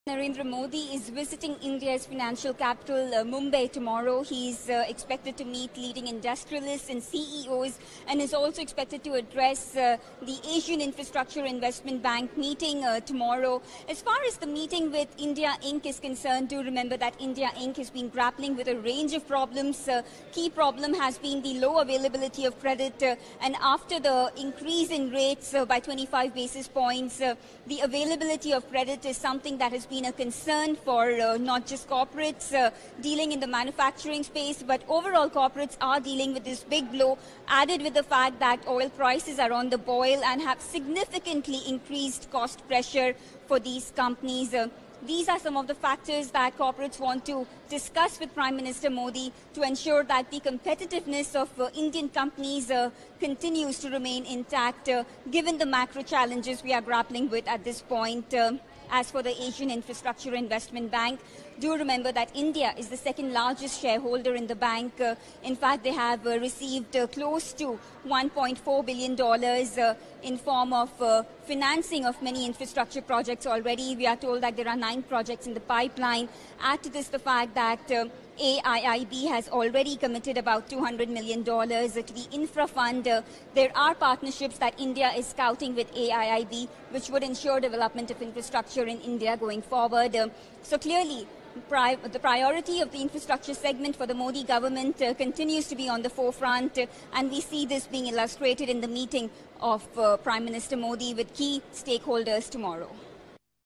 Narendra Modi is visiting India's financial capital, Mumbai, tomorrow. He's expected to meet leading industrialists and CEOs and is also expected to address the Asian Infrastructure Investment Bank meeting tomorrow. As far as the meeting with India Inc. is concerned, do remember that India Inc. has been grappling with a range of problems. Key problem has been the low availability of credit, and after the increase in rates by 25 basis points, the availability of credit is something that has been a concern for not just corporates dealing in the manufacturing space, but overall corporates are dealing with this big blow, added with the fact that oil prices are on the boil and have significantly increased cost pressure for these companies. These are some of the factors that corporates want to discuss with Prime Minister Modi to ensure that the competitiveness of Indian companies continues to remain intact, given the macro challenges we are grappling with at this point. As for the Asian Infrastructure Investment Bank, do remember that India is the second largest shareholder in the bank. In fact, they have received close to $1.4 billion in form of financing of many infrastructure projects already. We are told that there are 9 projects in the pipeline. Add to this the fact that AIIB has already committed about $200 million to the infra fund. There are partnerships that India is scouting with AIIB, which would ensure development of infrastructure in India going forward. So clearly, the priority of the infrastructure segment for the Modi government continues to be on the forefront, and we see this being illustrated in the meeting of Prime Minister Modi with key stakeholders tomorrow.